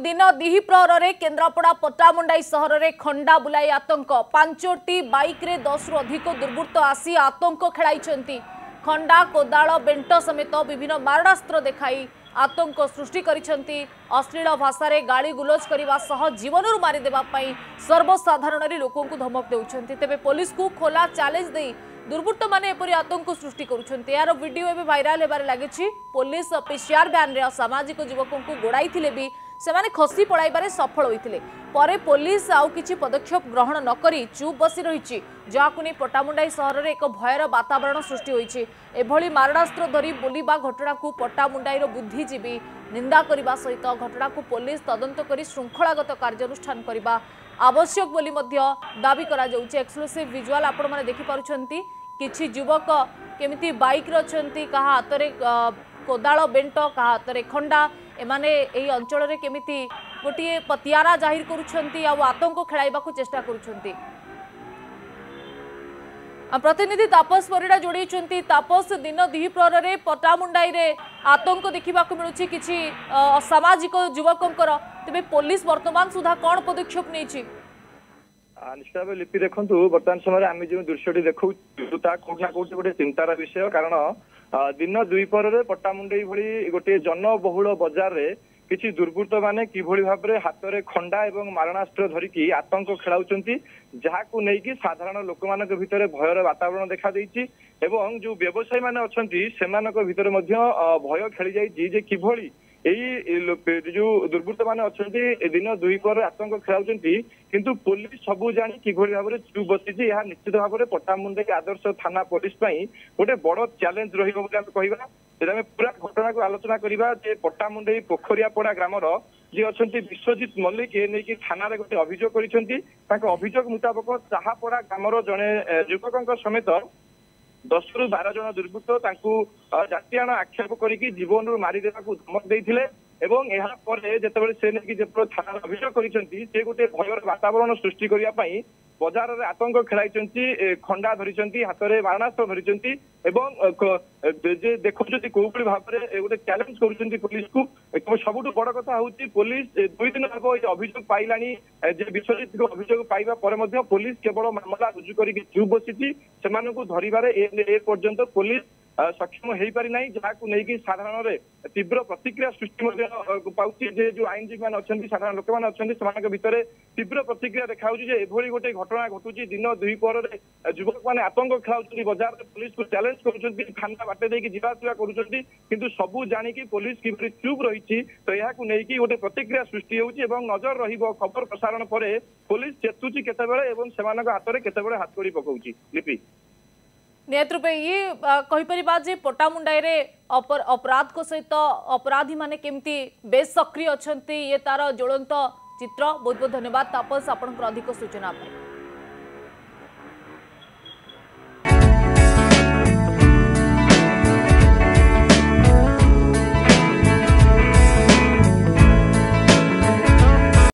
दिन दिहिप्रहर केन्द्रापड़ा पट्टामुंडाई सहर में खंडा बुलाई आतंक 5टी बाइक रे 10 रु अधिक दुर्बृत्त आसी आतंक खेलाई खंडा कोदाल बेंट समेत विभिन्न मारणास्त्र देखाई आतंक सृष्टि करिसेंती। अश्लील भाषा रे गाली गुलज करने सह जीवन मारिदेवा सर्वसाधारण लोकों को धमक देउछंती। तेबे पुलिस को खोला चैलेंज दे दुर्बृत्त माने एपरि आतंक सृष्टि करुछंती। यार वीडियो एबे वायरल हेबार लागिछि। पुलिस पीसीआर वैन रे सामाजिक युवकों को गोड़ाई भी सेमाने खसी पड़ाइबारे सफल होइथिले। परे पुलिस आउ किछि पदक्षेप ग्रहण न करी चुप बसी रहिछि, जाहाकु नै पट्टामुंडाई सहर रे एक भयर वातावरण सृष्टि होइछि। एभली मारणास्त्र धरी बुलिबा घटना को पट्टामुंडाईर बुद्धिजीवी निंदा करने सहित घटना को पुलिस तदंत करी श्रृंखलागत कार्यानुष्ठान करने आवश्यक बोली मध्य दाबी करा जाउछि। एक्सक्लूसिव विजुअल आपण माने देखि पारुछंती। किछि युवक केमिति बाइक रे अछंती, कहा हातरे कोदाल बेंट, कहा हातरे खंडा। एमाने एही अंचल रे केमिति गोटिए पतियारा जाहिर करुछंती आ आतंक खेलाइबाकू चेष्टा करुछंती। प्रतिनिधि तापस परिडा जोड़ी। तापस दिन दिहिप्रहर रे पट्टामुंडाई रे आतंक देखा मिलूँ किसी असामाजिक युवकों। तेज पुलिस वर्तमान सुधा कौन पदक्षेप नहीं? निश्चित भाव लिपि देखु बर्तमान समय आम जो दृश्यटी देखा कौटना कौटी गोटे चिंतार विषय। कारण दिन दुईपहर पट्टामुंडाई भली गोटे जनबहुल बजार रे किसी दुर्बृत्त माने किभली भाव में हाथ में खंडा एवं मारणास्त्र धरिकी आतंक खेलाउचंती, जहाकू नेकी साधारण लोक मानक भितर भयर वातावरण देखा देइछि। एवं जो व्यवसायी माने अछंती सेमानक भितर मध्य भय खेली जाइछि जे किभली एई जो दुर्बृत्त माने अछंती दिन दुईपहर आतंक खेलाउचंती, किंतु पुलिस सबू जानी किभली भाव में चुप बसिछि। यह निश्चित भाव में पट्टामुंडाई आदर्श थाना पुलिस पई गोटे बड़ चैलेंज रहिबो बोली आमे कहिबा। आम पूरा घटना को आलोचना करवा जे पट्टामुंडाई पोखरियापड़ा ग्रामर जी अच्छा विश्वजित मल्लिक ए नहीं थाना गोटे अभियोग कर अभियोग मुताबक चाहापड़ा ग्रामर जड़े युवकों समेत 10 रु 12 जन दुर्बृत्त जातीयाण आक्षेप करके जीवन मारिदेवा धमक देते। एवं यापर जिते से नहीं थाना अभियोग कर गोटे भयर वातावरण सृष्टि करने बजार में आतंक खेलाई खंडा धरी हाथ में मारणास्त्र धरी देखुं कौभली भाव में गोटे चैलेंज कर पुलिस को। सबुठ बड़ कथा हूँ पुलिस 2 दिन हम अभियोग पाइला विश्वजित को अभियोग पाइबा पर पुलिस केवल मामला रुजु कर चुप बसी धरवे पर्यंत पुलिस सक्षम हो पारि ना, जहाँ नहीं साधारण तीव्र प्रतिक्रिया सृष्टि पाउछि। जो आईनजीवी मान अच्छा साधारण लोक मैंने अच्छा भितर तीव्र प्रतिक्रिया देखा एभली गोटे घटना घटुची। दिन दुईपहर युवक मैंने आतंक खेलाउछंती, बजार में पुलिस को चैलेंज करुछंती, थाना बाटे देकी जीवासिया करुछंती, किंतु सबू जानिकी पुलिस किभली चुप रही। तो यह गोटे प्रतिक्रिया सृष्टि होउछि एवं नजर रहिबो खबर प्रसारण पर पुलिस चेतुची केतेबेले एवं सेमानक हाथ में केतेबेले हाथ करी पकाउछि। लिपि नियत रूपे ये कहीपर पट्टामुंडाई रे अपराध को सहित अपराधी माने केमती बेस सक्रिय अच्छा ये तार ज्वलंत चित्र। बहुत बहुत धन्यवाद तापस, आपन अधिक सूचना।